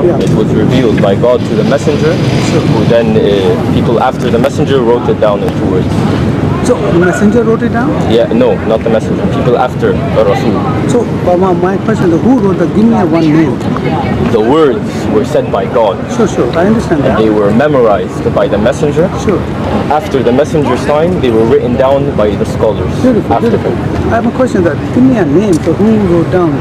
Quran, it was revealed by God to the messenger, who then people after the messenger wrote it down into words. So the messenger wrote it down? Yeah, no, not the messenger. People after the Rasul. So my question is, who wrote the, give me one name. The words were said by God. Sure, I understand that. They were memorized by the messenger. Sure. After the messenger's time, they were written down by the scholars. Beautiful. I have a question that, give me a name, so who wrote down?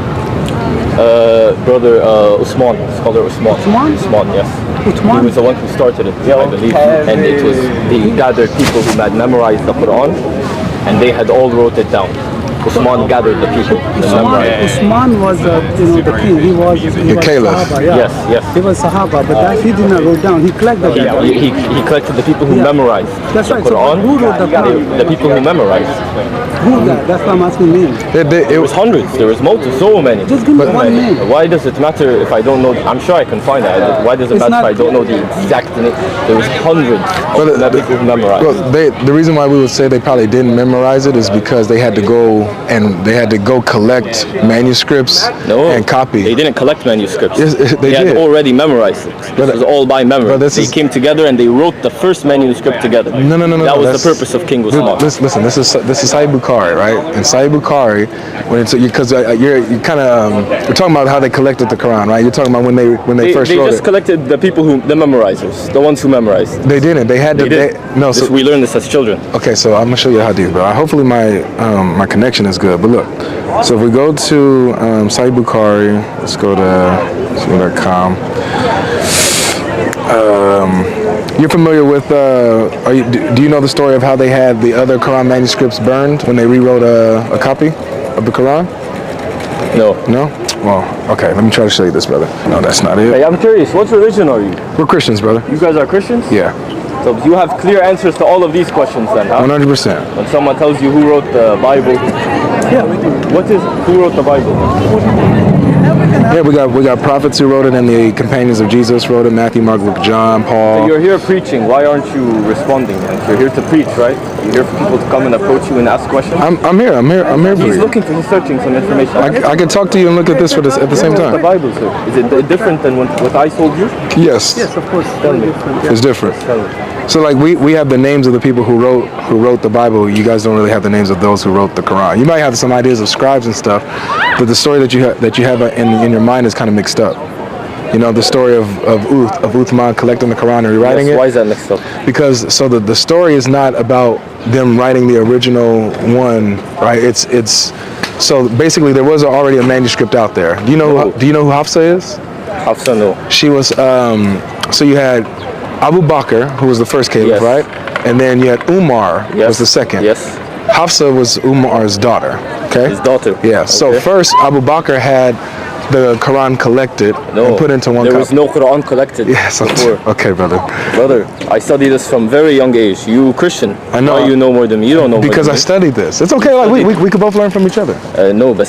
Brother Usman, scholar Usman. Usman, yes. Uthman? He was the one who started it, I believe. And it was, they gathered people who had memorized the Quran, and they had all wrote it down. Usman gathered the people. Usman was, the king. He was caliph. Sahaba, yeah. Yes. He was Sahaba, but that he did not wrote down. He collected the people. He collected the people who memorized That's the right. Quran. So who wrote the Quran? The people who memorized. Who that? That's why I'm asking names. It was hundreds. There was so many. Just give me one name. Why does it matter if I don't know? I'm sure I can find it. Why does it matter if I don't know the exact name? There was hundreds of people who memorized. Well, the reason why we would say they probably didn't memorize it is because they had to go collect manuscripts and copy. They didn't collect manuscripts. Yes, they had did. already memorized it. It was all by memory. They came together and they wrote the first manuscript together. No. That was the purpose of King Usman. Listen, this is Sahih Bukhari, right? And Sahih Bukhari, when it's because you're kind of we're talking about how they collected the Quran, right? You're talking about when they first wrote it. They just collected the people the memorizers, the ones who memorized. They didn't. They had to. We learned this as children. Okay, so I'm gonna show you a hadith, bro. Hopefully my connection is good. But look, so if we go to Sahih Bukhari, let's go to Muslim.com. You're familiar with? Do you know the story of how they had the other Quran manuscripts burned when they rewrote a copy of the Quran? No. No? Well, okay. Let me try to show you this, brother. No, that's not it. Hey, I'm curious. What religion are you? We're Christians, brother. You guys are Christians? Yeah. So you have clear answers to all of these questions then, huh? 100%. When someone tells you who wrote the Bible, who wrote the Bible? Yeah, we got prophets who wrote it, and the companions of Jesus wrote it. Matthew, Mark, Luke, John, Paul. So you're here preaching. Why aren't you responding? And you're here to preach, right? You're here for people to come and approach you and ask questions. I'm here for He's you. he's searching some information. I can talk to you and look at this at the same time. The Bible, sir. Is it different than what I told you? Yes. Yes, of course. It's different. Tell me. So like we have the names of the people who wrote the Bible. You guys don't really have the names of those who wrote the Quran. You might have some ideas of scribes and stuff, but the story that you have in your mind is kind of mixed up. You know, the story of Uthman collecting the Quran and rewriting it. Why is that mixed up? Because the story is not about them writing the original one, right? It's so basically there was already a manuscript out there. Do you know who Hafsa is? Hafsa, no. She was so you had Abu Bakr, who was the first caliph, right? And then you had Umar, was the second. Yes. Hafsa was Umar's daughter. Okay. His daughter. Yeah. So first, Abu Bakr had the Quran collected and put into one copy. There was no Quran collected before. Okay, brother. Brother, I studied this from very young age. You Christian. I know. Why you know more than me? You don't know more because than I studied this. It's okay. Like we could both learn from each other. No, but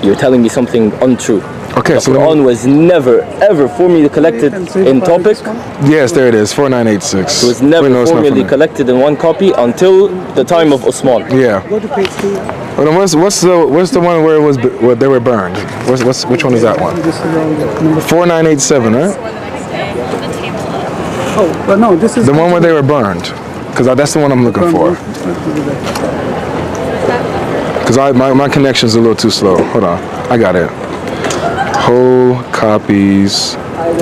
you're telling me something untrue. Okay, the Quran was never ever formally collected in topic. Yes, there it is, 4986. It was never formally collected in one copy until the time of Osman. Yeah. Go to page 3. Well, what's the one where they were burned? Which one is that one? 4987, right? Oh, well, no, this is the one where they were burned, because that's the one I'm looking for. Because my connection's a little too slow. Hold on, I got it. Whole copies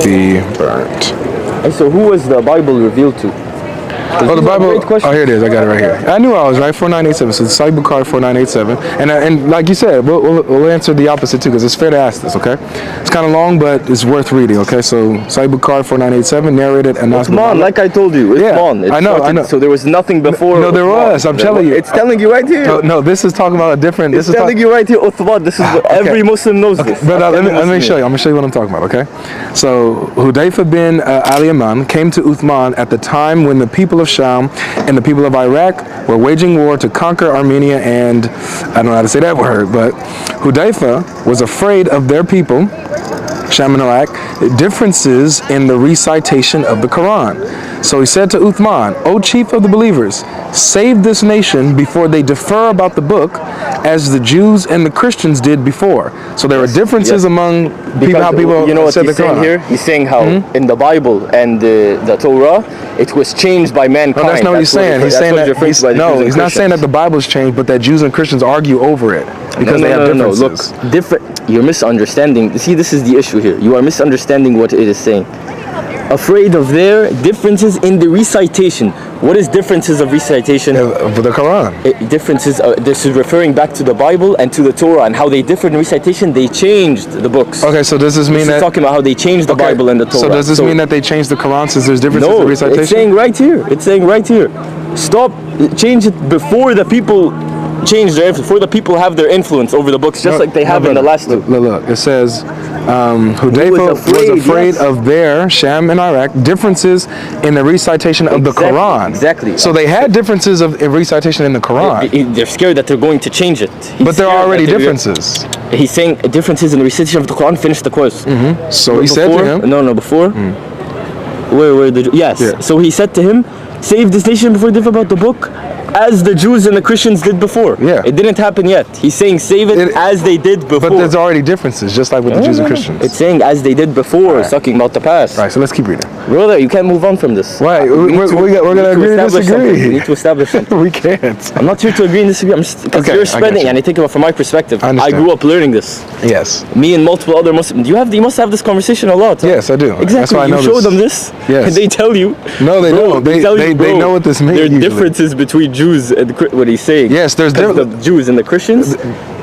be burnt. And so who was the Bible revealed to? Oh, the Bible. Oh, here it is. I got it right here. I knew I was right. 4987. So Sahih Bukhari 4987. And like you said, we'll answer the opposite too, because it's fair to ask this. Okay. It's kind of long, but it's worth reading. Okay. So Sahih Bukhari 4987 narrated Anas. Uthman, like I told you, Uthman. I know. So there was nothing before. No, there was. I'm telling you. It's telling you right here. No, this is talking about a different. It's telling you right here, Uthman. This is what every Muslim knows. This. But let me show you. I'm gonna show you what I'm talking about. Okay. So Hudayfa bin Ali Yaman came to Uthman at the time when the people of Sham and the people of Iraq were waging war to conquer Armenia, and I don't know how to say that word, but Hudayfa was afraid of their people, Sham and Iraq, differences in the recitation of the Quran. So he said to Uthman, O chief of the believers, save this nation before they differ about the book, as the Jews and the Christians did before. So there were differences yes. among people, how people you know what said he's the saying Quran. here? He's saying how in the Bible and the Torah, it was changed by mankind. No, that's not what he's saying. He's saying that he's not saying that the Bible's changed, but that Jews and Christians argue over it because they have differences. Look, you're misunderstanding. See, this is the issue here. You are misunderstanding what it is saying. Afraid of their differences in the recitation. What is differences of recitation? For the Quran. Differences. This is referring back to the Bible and to the Torah and how they differ in recitation. They changed the books. Okay, so does this mean that talking about how they changed the Bible and the Torah? So does this mean that they changed the Quran since there's differences in recitation? No, it's saying right here. It's saying right here. Stop. Change it before the people change their influence, before the people have their influence over the books, just like they have in the last two. Look, it says Hudayfa was afraid of their, Sham and Iraq, differences in the recitation of the Quran. Exactly. So they had differences of recitation in the Quran. They're scared that they're going to change it. But there are already differences. He's saying differences in the recitation of the Quran. Finish the quote. So he said to him. Before. Yes. Yeah. So he said to him, save this nation before they differ about the book, as the Jews and the Christians did before. Yeah. It didn't happen yet. He's saying save it as they did before. But there's already differences, just like with the Jews and Christians. It's saying as they did before. It's talking about the past. All right, so let's keep reading. Brother, you can't move on from this. Why? We're going to agree to disagree. We need to establish something. We can't. I'm not here to agree and disagree. Because you're spreading, and I think about it from my perspective. I grew up learning this. Yes. Me and multiple other Muslims. You must have this conversation a lot. Huh? Yes, I do. Exactly. That's why I know you show them this. Yes. And they tell you. No, they don't. They know what this means. There are differences between Jews and what he's saying. Yes, there's the Jews and the Christians.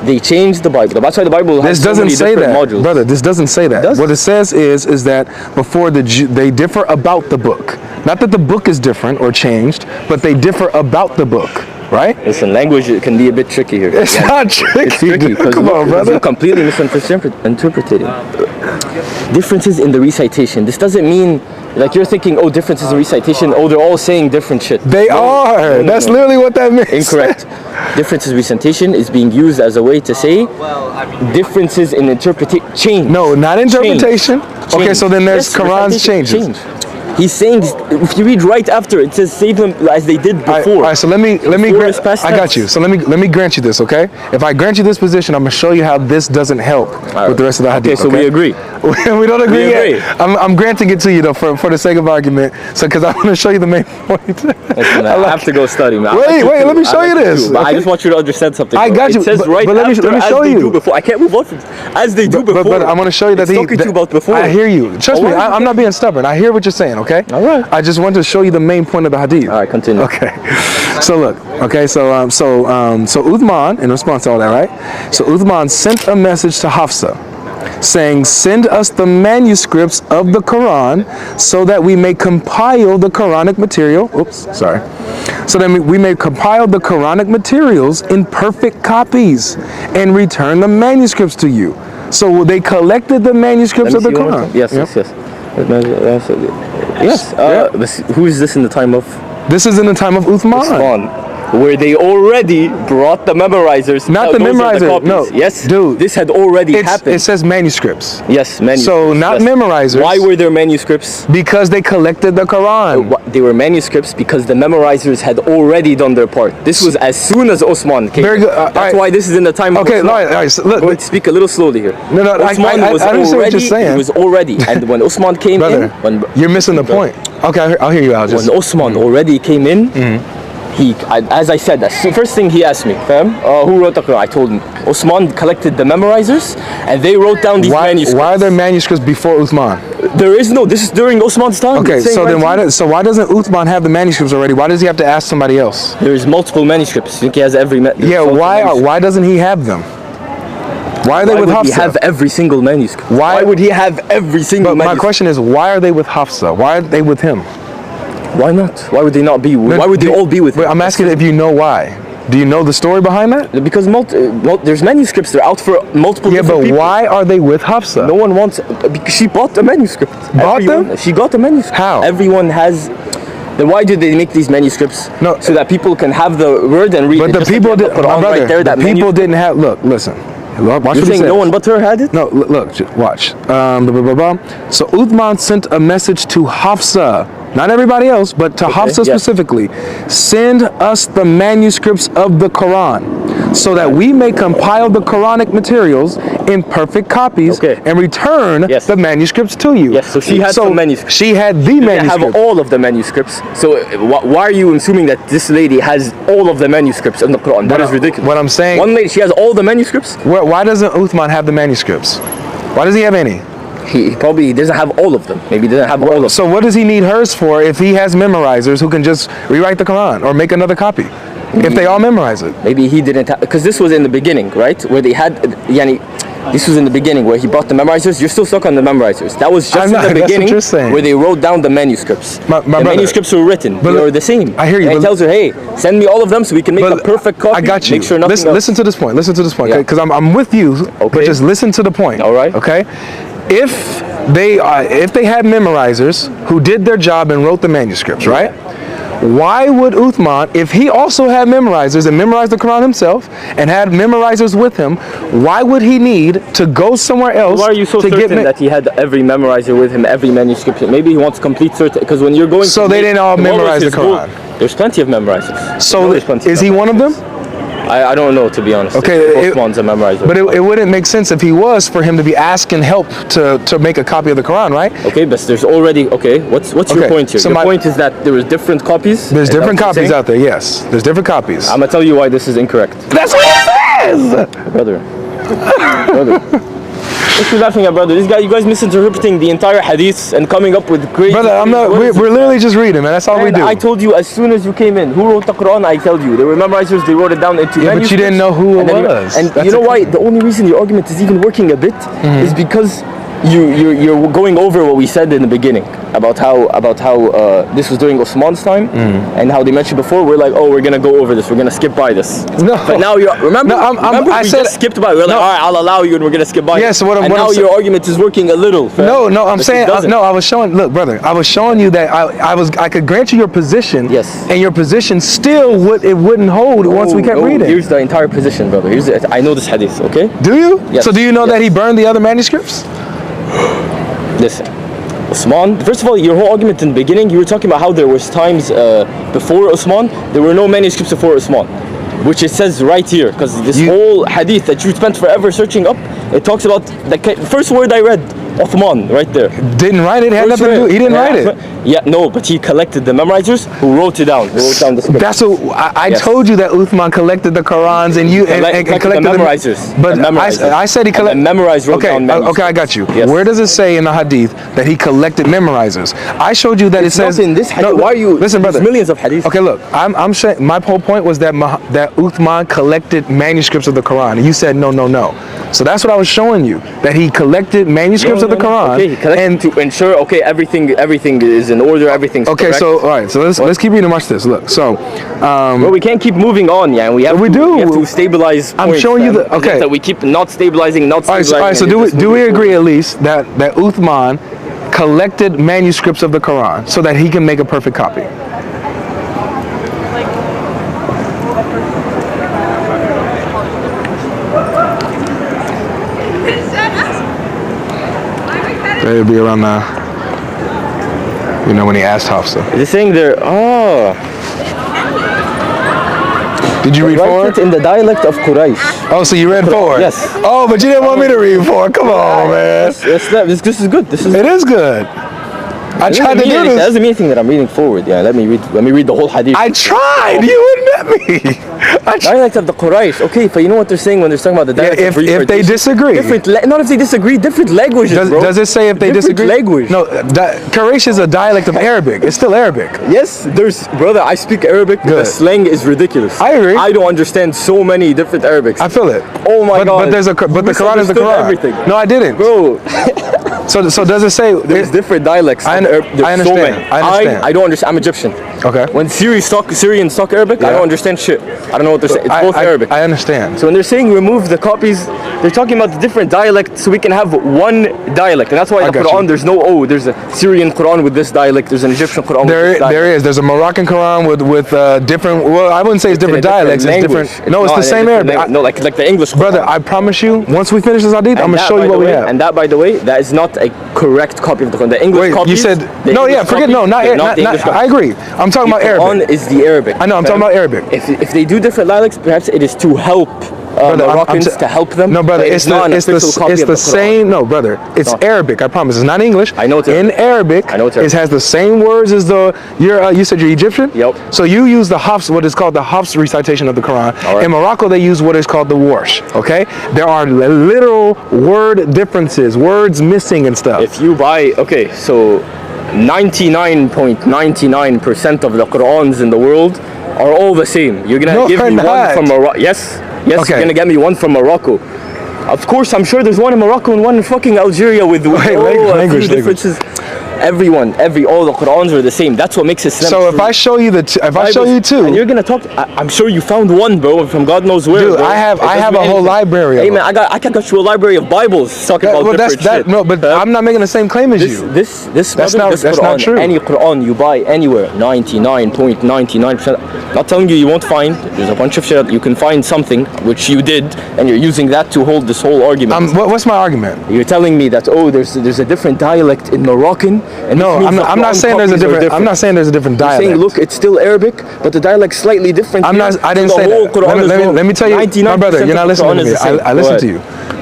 They changed the Bible. That's why the Bible has so many different modules. Brother. This doesn't say that. What it says is that before they differ about the book. Not that the book is different or changed, but they differ about the book. Right? Listen, language can be a bit tricky here. It's not tricky. It's tricky because you're completely misinterpreting. Differences in the recitation. This doesn't mean like you're thinking, oh, differences in recitation. Oh, they're all saying different shit. They are. That's literally what that means. Incorrect. Differences in recitation is being used as a way to say differences in interpretation. No, not interpretation. Okay, so then there's Quran's changes. He's saying, if you read right after, it says save them as they did before. All right, so let me I got you. So let me grant you this, okay? If I grant you this position, I'm gonna show you how this doesn't help with the rest of the hadith. Okay, so we agree. We don't agree yet. I'm granting it to you though for the sake of argument. So because I want to show you the main point. Listen, I have to go study, man. Wait, let me show you this. But I just want you to understand something. I got you. It says but right let me show you. Before. I can't move on from as they do before. But I want to show you that talking to you about before. I hear you. Trust me, I'm not being stubborn. I hear what you're saying. Okay. All right. I just want to show you the main point of the hadith. All right, continue. Okay. So look. Okay. So Uthman, in response to all that, right? So Uthman sent a message to Hafsa, saying, "Send us the manuscripts of the Quran, so that we may compile the Quranic material." Oops, sorry. So then we may compile the Quranic materials in perfect copies and return the manuscripts to you. So they collected the manuscripts of the Quran. Yes. Who is this in the time of? This is in the time of Uthman. Where they already brought the memorizers. Not the memorizers. No. Yes, dude. This had already happened. It says manuscripts. Yes, manuscripts. So not memorizers. Why were there manuscripts? Because they collected the Quran. They were manuscripts because the memorizers had already done their part. This was as soon as Osman came. Very good. That's why this is in the time of Okay, Osman. all right. So look, Go speak a little slowly here. No, Osman I was understand what you're saying. He was already, and when Osman came Brother, in, you're missing the point. Okay, I'll hear you out. When Osman already came in, as I said, the first thing he asked me, who wrote the Quran? I told him, Osman collected the memorizers, and they wrote down these manuscripts. Why are there manuscripts before Uthman? There is no. This is during Osman's time. Okay, so then why doesn't Uthman have the manuscripts already? Why does he have to ask somebody else? There's multiple manuscripts. I think he has every. Why doesn't he have them? Why are they with Hafsa? Why would he have every single manuscript? Why would he have every single manuscript? My question is, why are they with Hafsa? Why are they with him? Why not? Why would they not be? Why would they all be with him? I'm asking if you know why. Do you know the story behind that? Because there's manuscripts. They're out for multiple different people. Why are they with Hafsa? No one wants... Because she bought the manuscript. Them? She got the manuscript. How? Everyone has... Then why do they make these manuscripts? No, so that people can have the word and read it. But the people didn't... My brother, the people didn't have... Look, listen. Watch You're saying no one but her had it? No, look, watch. So Uthman sent a message to Hafsa. Not everybody else, but to Hafsa specifically. Send us the manuscripts of the Quran, so that we may compile the Quranic materials in perfect copies Okay. and return Yes. the manuscripts to you. Yes, so she had some manuscripts. She had the They manuscript. have all of the manuscripts. So why are you assuming that this lady has all of the manuscripts in the Quran? That is ridiculous. What I'm saying- one lady, she has all the manuscripts. Why doesn't Uthman have the manuscripts? Why does he have any? He probably doesn't have all of them. Maybe he doesn't have all of them. So what does he need hers for if he has memorizers who can just rewrite the Quran or make another copy? If they all memorize it. Maybe he didn't have, because this was in the beginning, right? Where they had, this was in the beginning where he brought the memorizers. You're still stuck on the memorizers. That was just I'm not- in the that's what beginning you're saying. where they wrote down the manuscripts. My the brother. manuscripts were written. But They look, were the same. I hear you, And he but- tells her, hey, send me all of them so we can make a perfect copy. I got you. Make sure nothing listen, else. listen to this point. Listen to this point. Yeah. Because I'm with you. But Okay. just listen to the point. All right. Okay. If they had memorizers who did their job and wrote the manuscripts, right? Why would Uthman, if he also had memorizers and memorized the Quran himself and had memorizers with him, why would he need to go somewhere else? Why are you so to certain get that he had every memorizer with him, every manuscript? Maybe he wants complete certain, because when you're going So to they make- didn't all what was memorize his the goal? Quran? There's plenty of memorizers. So There's plenty is of he one of them? I don't know, to be honest. Okay, If Uthman's a memorizer. But it wouldn't make sense if he was for him to be asking help to make a copy of the Quran, right? Okay, but there's already, okay, what's your Okay, point here? so Your my- point is that there is different copies? There's Is that different what you're copies saying? out there, yes. There's different copies. I'm gonna tell you why this is incorrect. That's what it says! Brother. Brother. What you laughing at, brother? You guys misinterpreting the entire hadith and coming up with great... Brother, I'm not. What We're, is it? we're literally just reading, man. That's all we And do. I told you as soon as you came in, who wrote the Quran? I told you. They were memorizers, they wrote it down into Yeah, but you didn't know who it was. And That's you know a- why? The only reason your argument is even working a bit is because you're going over what we said in the beginning about how this was during Osman's time and how they mentioned before. We're like, oh, we're gonna go over this. We're gonna skip by this. No. But now you remember. No, remember I we said- just skipped by. We're like, No. all right, I'll allow you, and we're gonna skip by. Yeah, it. so what I'm- and what now I'm your saying- argument is working a little. fam. No, I'm But it saying doesn't. no. I was showing. Look, brother, I was showing you that I could grant you your position. Yes. And your position still wouldn't hold once we kept No, reading. Here's the entire position, brother. I know this hadith. Okay. Do you? Yes. So do you know that he Yes. burned the other manuscripts? Listen, Osman, first of all, your whole argument in the beginning, you were talking about how there was times before Osman, there were no manuscripts before Osman, which it says right here, because this whole hadith that you spent forever searching up, it talks about the first word I read, Uthman, right there. Didn't write it. Had First nothing to do. word. He didn't write it. Yeah, no, but he collected the memorizers who wrote it down. Who wrote down the script. That's what I Yes. told you that Uthman collected the Qurans and you and collected the memorizers. But The memorizers. I said he And collected. the memorized wrote Okay, down okay, I got you. Yes. Where does it say in the hadith that he collected memorizers? I showed you that It's it says not in this hadith. Why are you? Listen, there's brother. millions of hadiths. Okay, look, I'm saying my whole point was that that Uthman collected manuscripts of the Quran, and you said no. So that's what I was showing you, that he collected manuscripts of the Quran. Okay, he collected and to ensure. Okay, everything is in order. Everything's okay, correct. so all right, so let's keep reading. Watch this. Look, so Well, we can't keep moving on, yeah. We have We to, do. We have to stabilize. I'm points, showing you fam. the- okay. It's That we keep not stabilizing, not all right, stabilizing. so and just do we moving agree forward. at least that Uthman collected manuscripts of the Quran so that he can make a perfect copy? It would be around when he asked Hafsa. Is it saying there? Oh, Did you read write four? it in the dialect of Quraysh. Oh, so you read four? Yes. Oh, but you didn't want me to read four. Come on, man. This is good. This is. It is good. I tried to do That this. doesn't mean anything that I'm reading forward. Yeah, let me read the whole hadith. I tried. You wouldn't let me. I tried. Dialect of the Quraysh. Okay, but you know what they're saying when they're talking about the dialect Yeah, of if they disagree. not if they disagree, different languages, bro. Does it say if they Different disagree? language. No, Quraysh is a dialect of Arabic. It's still Arabic. Yes, brother, I speak Arabic, but the Good. slang is ridiculous. I agree. I don't understand so many different Arabics. I feel it. Oh my God. But the Quran is the Misunderstood Quran. everything. No, I didn't. Bro, So does it say? there's different dialects. I There's understand. So many. I understand. I don't understand. I'm Egyptian. Okay. When Syrians talk Arabic, I Yeah. don't understand shit. I don't know what they're saying. It's both Arabic. I understand. So when they're saying remove the copies, they're talking about the different dialects so we can have one dialect. And that's why I the got Quran, you. there's no, there's a Syrian Quran with this dialect, there's an Egyptian Quran with this dialect. There is. There's a Moroccan Quran with different. Well, I wouldn't say it's different dialects. It's different. No, it's the same Arabic. No, like the English Quran. Brother, I promise you, once we finish this hadith, I'm And gonna that, show by you the what we way- have. And that, by the way, that is not a correct copy of the Quran. The English Wait, copies. you said the no? English Yeah, forget copies, no, not they're yet. the English I copies. agree. I'm talking about Arabic. Is the Arabic. I know, I'm talking about Arabic. If they do different dialects, perhaps it is to help Moroccans to help them. No, brother, but it's not an the official copy of the Quran. same. No, brother, it's No. Arabic. I promise. It's not English. I know it's in Arabic. I know it's It Arabic. has the same words as the. You said you're Egyptian. Yep. So you use the Hafs, what is called the Hafs recitation of the Quran. All right. In Morocco, they use what is called the Warsh. Okay. There are literal word differences, words missing and stuff. If you buy, okay, so 99.99% of the Qurans in the world are all the same. You're gonna No, give they're me one not. from Morocco. Yes, Okay. you're gonna get me one from Morocco. Of course, I'm sure there's one in Morocco and one in fucking Algeria with Wait, a few language. differences. All the Qurans are the same. That's what makes Islam. So if true. I show you if I show you two, and you're gonna talk, I'm sure you found one, bro, from God knows where. Dude, bro. I have It doesn't a mean whole anything. library of Hey them. man, I got you a library of Bibles talking about well, different shit. no, but Huh? I'm not making the same claim as you. This That's brother, not- this that's not Quran, true. Any Quran you buy anywhere, 99.99%. Not telling you you won't find. There's a bunch of shit. You can find something which you did, and you're using that to hold this whole argument. What's my argument? You're telling me that there's a different dialect in Moroccan. And No, this means I'm the not Quran saying there's a copies are different. I'm not saying there's a different You're dialect. saying, look, it's still Arabic, but the dialect's slightly different. I didn't the say whole that. Quran is wrong. Let me tell you, my 99% brother, you're of not the listening Quran to me. is the same. I Go listen ahead. to you.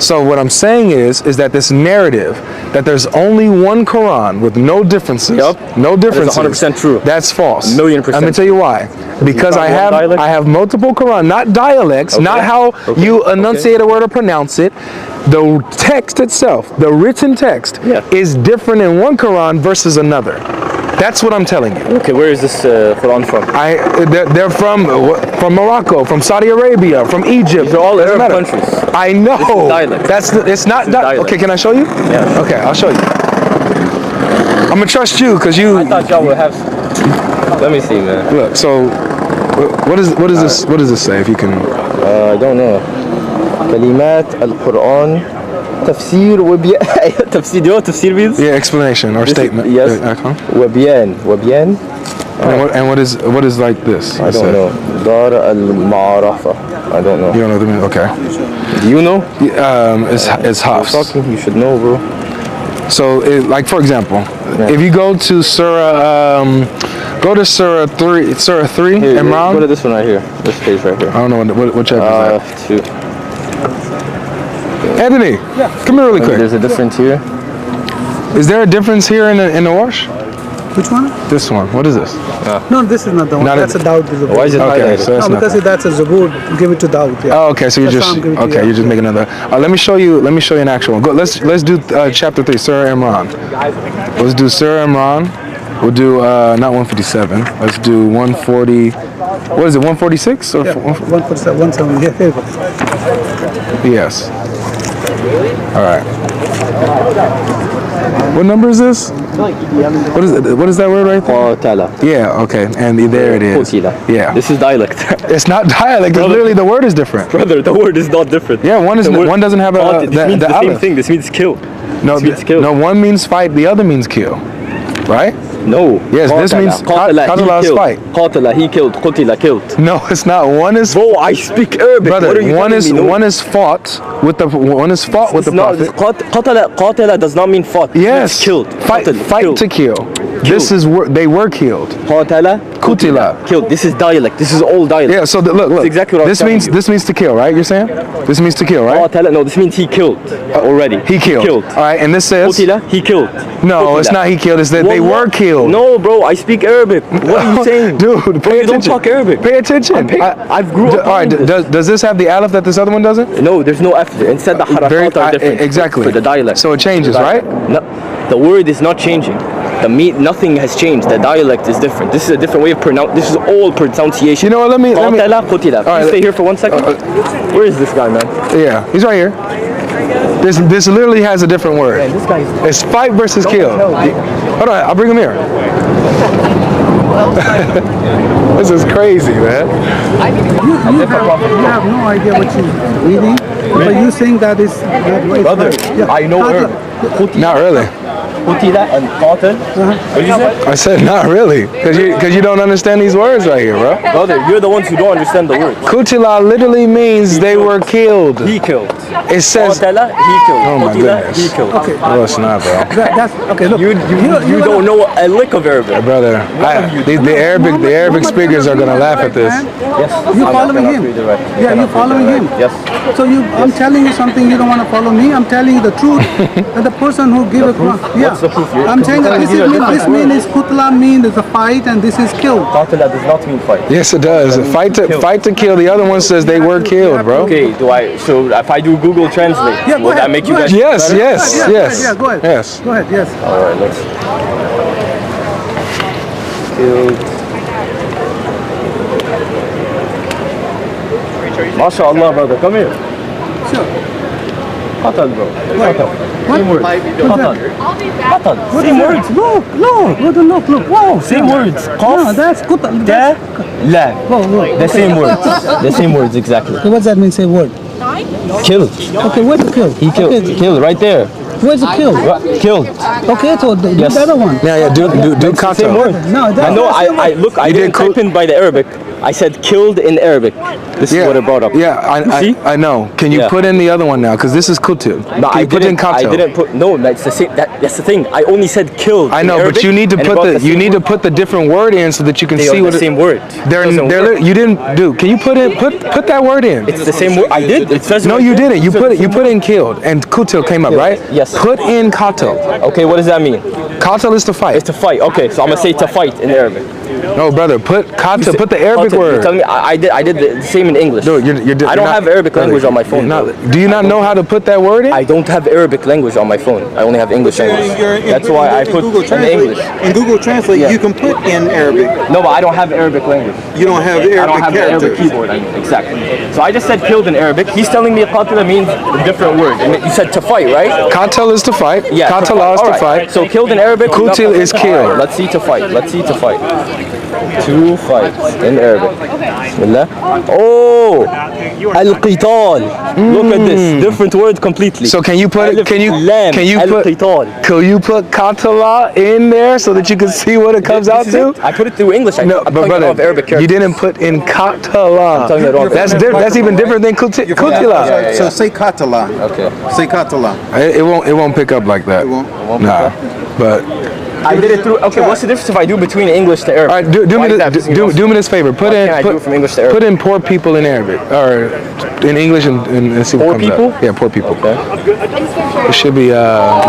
So what I'm saying is that this narrative that there's only one Quran with no differences, Yup. no That is differences, 100% true. That's false. 1,000,000%. Let me tell you why. Because found one dialect? I have multiple Quran, not dialects, not how you enunciate a word or pronounce it. The text itself, the written text, Yeah. is different in one Quran versus another. That's what I'm telling you. Okay, where is this Quran from? They're from Morocco, from Saudi Arabia, from Egypt. These are all Doesn't Arab matter. countries. I know. This is dialect. It's not dialect. Okay, can I show you? Yeah. Okay, I'll show you. I'm gonna trust you because you I thought y'all would have. Let me see, man. look. So, what is this? What does this say? If you can. I don't know. كلمات القرآن تفسير وبيان تفسير. Do you know what تفسير means? Yeah, explanation or statement. Yes. وبيان. And what is like this? I don't know. دار المعرفة. I don't know. You don't know what it means? Okay. Do you know? It's Hafs. Fucking, you should know, bro. So, like for example, if you go to Surah 3, Here, Imran. go to this one right here. This page right here. I don't know what chapter is Two. that. Anthony, come here really quick. There's a difference here. Is there a difference here in the wash? Which one? This one. What is this? No, this is not the one. Not That's a- a Dawood Zabur. Why is it Okay, highlighted? so that's No, not. because that's a Zabur. Give it to Dawood. Yeah. Oh, okay. So you're That's just how I'm giving it to okay. you. You're just making another. Let me show you. Let me show you an actual one. Go. Let's do chapter 3, Surah Imran. Let's do Surah Imran. We'll do not 157. Let's do 140. What is it? 146 or? Yeah, 147, 170. Yeah, here you go. Yes. All right. What number is this? What is it? What is that word right there? قاتل. Yeah. Okay. And there it is. قتل. Yeah. This is dialect. It's not dialect. It's literally the word is different. Brother, the word is not different. Yeah. One doesn't have Qatil, this means the the same aleph. thing. This means kill. No, This means kill. no. One means fight. The other means kill. Right? No. Yes, this قاتل. means قاتل, qatala he is killed. fight. قاتل, he killed. قتل, killed. No, it's not. One is Bro, I speak Arabic. brother. What are you One telling is me? No. one is fought with the It's not, prophet. قاتل does not mean fought. It Yes, means killed. Fight, قتل, fight killed. to kill. This is they were killed. قاتل, Kutila. killed. This is dialect. This is all dialect. Yeah. So look. exactly what I was telling you. This means to kill, right? You're saying this means to kill, right? قاتل, no, this means he killed already. He killed. All right, and this says قتل, he killed. no. قتل. It's not he killed. It's that they were killed. No, bro, I speak Arabic. What are you saying? Dude, Bro, pay you attention. don't talk Arabic. Pay attention. I've grew up. All right. knowing this. Does this have the aleph that this other one doesn't? No, there's no F there. Instead, the harakat are different. Exactly. For the dialect. So it changes, The right? dialect. No, the word is not changing. Nothing has changed. The dialect is different. This is a different way of pronounce. This is all pronunciation. You know what? Let me. قاتل, قتل. right, Please stay here for 1 second. Where is this guy, man? Yeah, he's right here. This literally has a different word. Man, this guy's. It's fight versus kill. Hold on, I'll bring him here. This is crazy, man. You have no idea what you're reading, but you saying that is not right. Brother, Yeah. I know Qatala. Arabic. Not really. Qutila and qatal. What did you say? I said not really, because you don't understand these words right here, bro. Brother, you're the ones who don't understand the word. Qutila literally means they were killed. He killed. It says. Qatala, he killed. Oh my Qutila, goodness. he killed. Okay. No, it's not, bro. That's okay. Look, You don't know a lick of Arabic. Brother, the Arabic speakers are gonna laugh at this. Yes. You I'm following cannot him? read it right. Yeah, you following him? Yes. So I'm telling you something. You don't want to follow me. I'm telling you the truth. That the person who gave a proof? yeah. What's the proof? You're I'm saying that this mean is kutla mean is a fight and this is kill. Qatala does not mean fight. Yes, it does. Fight to kill. The other one says they were killed, bro. Okay, so if I do Google Translate, Yeah, go will that ahead, make go you guys ahead. Yes, better? yes, Yeah, yes. yeah, go ahead. Yes. Go ahead. Yes. Alright, let's killed. MashaAllah, brother, come here. Sure. Qatal, bro. Qatal. What? Same word. What's that? Qatal. What Same is that? words. Look. Wow. Same words. No, Qaf, that's kutla. da, la. Whoa. The same words. The same words exactly. Okay, what's that mean? Say word. Killed. Okay, where's the kill? He killed. Okay, Killed right there. where's the kill? Killed. Okay, so do Yes. the other one. Yeah, do Same kata. word. No, I know. I look. I You didn't did type in by the Arabic. I said killed in Arabic. This is what it brought up. Yeah, See? I know. Can you Yeah. put in the other one now? Because this is kutu. No, Can you put in I kato? didn't put. No, that's the same. That's the thing. I only said killed. I in know, Arabic, but you need to and it put brought the you same need to word. put the different word in so that you can They see are what the same word. They're Doesn't work. you didn't do. Can you put that word in? It's the same word. I did. It says No, right you there. didn't. You put in killed and kutil came up, right? Yes. Put in kato. Okay, what does that mean? Kato is to fight. It's to fight. Okay, so I'm gonna say to fight in Arabic. No, brother, put kato. Put the Arabic You're word. telling me I did the same in English. Dude, I don't have Arabic brother, language on my phone. you're bro. not- do you not know how to put that word in? I don't have Arabic language on my phone. I only have English language. That's why I put Google in Translate. English. In Google Translate, Yeah. you can put in Arabic. No, but I don't have Arabic language. You don't have I don't Arabic have the Arabic characters. keyboard. I mean, exactly. So I just said killed in Arabic. He's telling me qatila means a different word. I mean, you said to fight, right? Katel is to fight. Yeah. Katala is to Alright, fight. So killed in Arabic. Qutil is killed. Alright, let's see to fight. Let's see to fight. To fight in Arabic. Bismillah. Oh, al-qital. Look at this. Different word completely. So can you put Alif, can you lam, can you put al-qital. can you put Katala in there so that you can see what it comes out This is to? it. I put it through English. No, I'm but talking brother, of Arabic characters. you didn't put in Katala. talking about- That's even different than Kutila. So say Katala. Okay. Say Katala. It won't pick up like that. It won't. Nah, but I did it through. Okay, what's the difference if I do between English to Arabic? all right, do Why me is that? do me this favor. Put Why in can't I do it from English to Arabic? put in poor people in Arabic or in English and see what Poor comes people? up. Yeah, poor people. Okay. It should be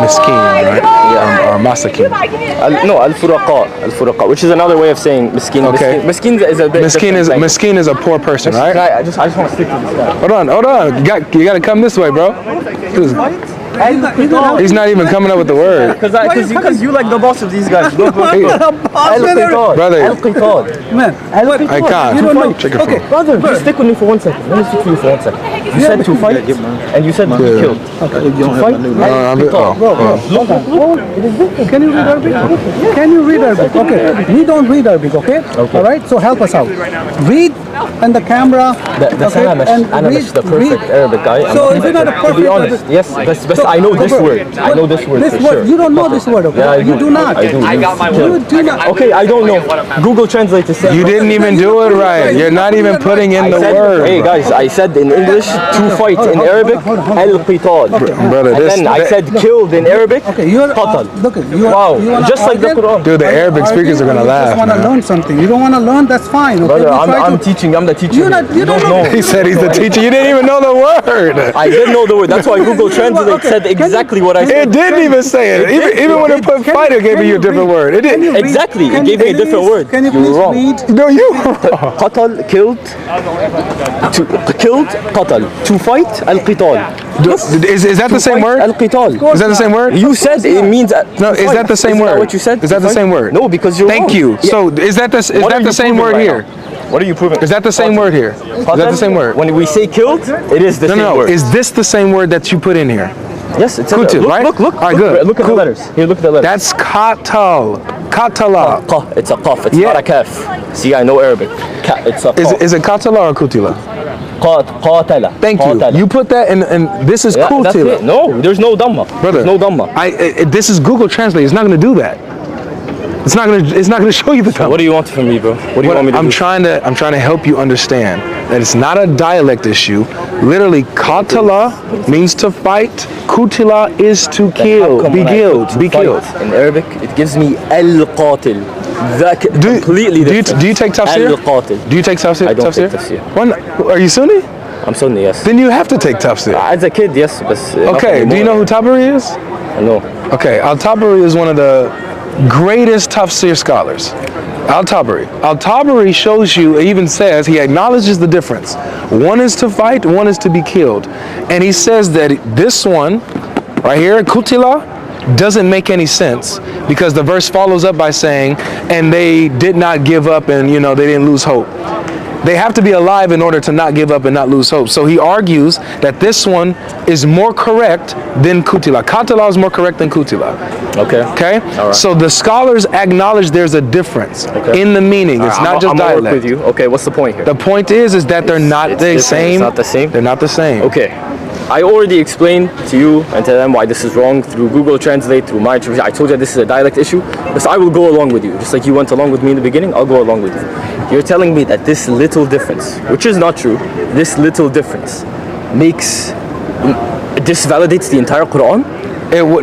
miskin, right? Yeah. Or masakin. No, al-furaqa, which is another way of saying miskin. Okay. Miskin is a bit. Miskin is a poor person, Can right? I just want to stick to this guy. Hold on. You got to come this way, bro. He's not even coming up with the word. Because you like the boss of these guys. Look. Al-qital. Brother. Al-qital. Man, I can't. You don't know. Check your Okay, phone. Brother, just stick with me for 1 second. Let me stick to you for 1 second. You said to fight, and you said to be killed. To fight, Can you read Arabic? Can you read Arabic? Okay. We don't read Arabic, okay? All right. So help us out. Read and the camera. That's okay? Ana Mesh, the perfect Arabic guy. So if you're not a To perfect be honest, yes, best I know this word. I know this word This for word, sure. you don't know this word, okay? Yeah, I You do not. I do. You do not. Okay, I don't know. Google Translate to say. You didn't even do it right. You're not even putting in the word. Hey guys, I said in English to fight in Arabic al-qital. Brother, And then I said killed in Arabic Okay, you're qatal. look. You Wow, you wanna just like the argue? Quran. Dude, the Are you Arabic speakers are gonna arguing or laugh, You just want to man. learn something. You don't want to learn. That's fine. Okay? Brother, We try I'm to- teaching. I'm the teacher. You're not- you don't know. He said he's the teacher. You didn't even know the word. I did know the word. That's why Google Translate Okay, said can you- exactly what I said. It didn't even say it. Even when it put fighter, it gave me a different word. It Can you didn't. read- Exactly, it can gave me a you different please- word. Can you You were please wrong. read? No, you. Qatal, killed. Killed, qatal. To fight, al-qital. Is that the same word? Al-qital. Is that the same word? You said it means. No, is that the same Isn't that word? what you said? Is that the same word? No, because you're Thank wrong. you. Yeah. So is that the What are you same proving word right here? now? What are you proving? Is that the same word here? Is that the same word? When we say killed, it is the same No. word. Is this the same word that you put in here? Yes, it's Kutil, look, right? Look. All right, good. Look at the Cool. letters. Here, look at the letters. That's katal. Katala. Qaf. It's a qaf. It's Yeah. not a kaf. See, I know Arabic. It's a qaf. Is it katala or kutila? قاتل. Thank you. قاتل. You put that and this is Yeah, that's Qutila. it. No, there's no Dhamma. Brother, There's no Dhamma. This is Google Translate. It's not going to do that. It's not going to show you the Dhamma. What do you want from me, bro? What do you want me to I'm do? trying to help you understand that it's not a dialect issue. Literally, Qatala means to fight. Qutila is to Then how kill, come be when I killed, put be fight killed. in Arabic, it gives me al-qatil. That completely different. Do you take tafsir? Al-qatil. Do you take tafsir? I don't take tafsir. When, are you Sunni? I'm Sunni, yes. Then you have to take tafsir. As a kid, yes, but Okay, do you know who Tabari is? No. Okay, Al-Tabari is one of the greatest tafsir scholars. Al-Tabari shows you, even says, he acknowledges the difference. One is to fight, one is to be killed. And he says that this one, right here, Qutila, doesn't make any sense because the verse follows up by saying, and they did not give up and, you know, they didn't lose hope. They have to be alive in order to not give up and not lose hope. So he argues that this one is more correct than Qutila. Qatala is more correct than Qutila. Okay. Okay? All right. So the scholars acknowledge there's a difference in the meaning. It's not just I'm gonna work dialect. with you. Okay, what's the point here? The point is that they're not it's the different. same. It's not the same? They're not the same. Okay. I already explained to you and to them why this is wrong through Google Translate, through my interpretation. I told you this is a dialect issue, but I will go along with you. Just like you went along with me in the beginning, I'll go along with you. You're telling me that this little difference, which is not true, this little difference disvalidates the entire Quran?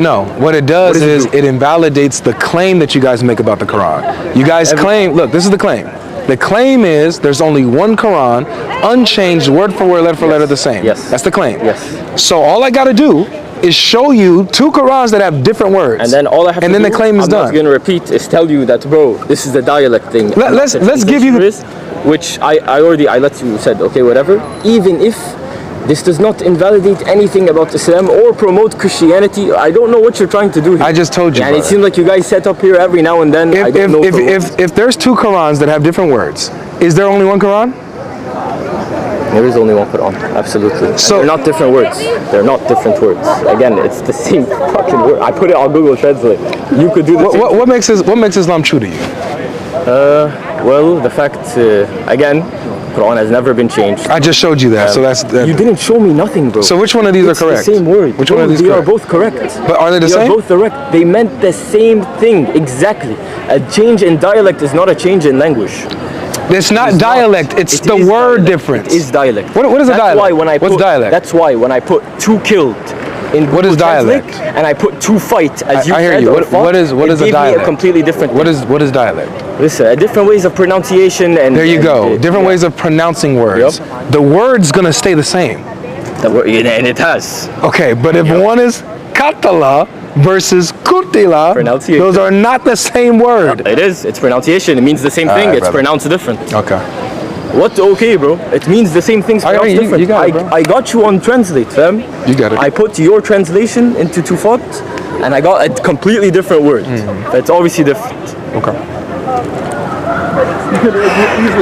No, what it does What does it is do? it invalidates the claim that you guys make about the Quran. You guys claim, look, this is the claim. The claim is there's only one Quran, unchanged, word for word, letter for letter, the same. Yes. That's the claim. Yes. So all I got to do is show you two Qurans that have different words. And then all I have and to then do, the claim is I'm done. not going to repeat, is tell you that, bro, this is the dialect thing. Let's give you the- Which I let you said, okay, whatever. Even if this does not invalidate anything about Islam or promote Christianity, I don't know what you're trying to do here. I just told you, And it brother. seems like you guys set up here every now and then. I don't know for what. If there's two Qurans that have different words, is there only one Quran? There is only one Quran, absolutely. And So- they're not different words. They're not different words. Again, it's the same fucking word. I put it on Google Translate. You could do the same. What makes Islam true to you? Well, the fact, again, Quran has never been changed. I just showed you that, so that's. You didn't show me nothing, bro. So which one of these It's are correct? the same word. Which one of these They correct? are both correct. But are they the They same? are both correct. They meant the same thing, exactly. A change in dialect is not a change in language. It's not It's not. dialect. It's It the is word dialect. difference. It is dialect. What is a That's dialect? Why when I What's put, dialect? That's why when I put two killed in What is Google Translate dialect? and I put two fight as you I hear said, you. or What fought, is it a gave me dialect? a completely different thing. What is dialect? Listen, different ways of pronunciation and There you and, go. Different ways of pronouncing words. Yep. The word's gonna stay the same. and it has. Okay, but if one is Qatala versus Qutila, Pronunciation. those are not the same word. It is. It's pronunciation. It means the same thing. right, It's brother. pronounced different. Okay. What? Okay, bro. It means the same thing's Alright, pronounced you different. got it, bro. I got you on Translate, fam. You got it. I put your translation into Tufat, and I got a completely different word. It's obviously different. Okay.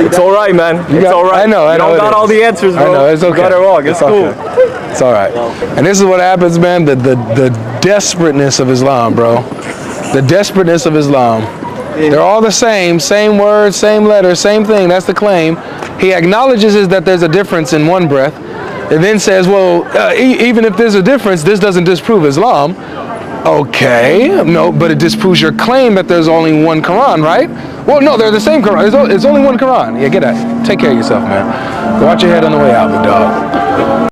It's all right, man. It's got- all right. I know You it don't got is. all the answers, bro. I know, it's okay. You got it wrong. It's cool. okay. It's all right. And this is what happens, man. The desperateness of Islam, bro. The desperateness of Islam. They're all the same word, same letter, same thing. That's the claim. He acknowledges is that there's a difference in one breath, and then says, well, even if there's a difference, this doesn't disprove Islam. Okay, no, but it disproves your claim that there's only one Quran, right? Well, no, they're the same Quran. It's only one Quran. Yeah, get that. Take care of yourself, man. Watch your head on the way out, big dog.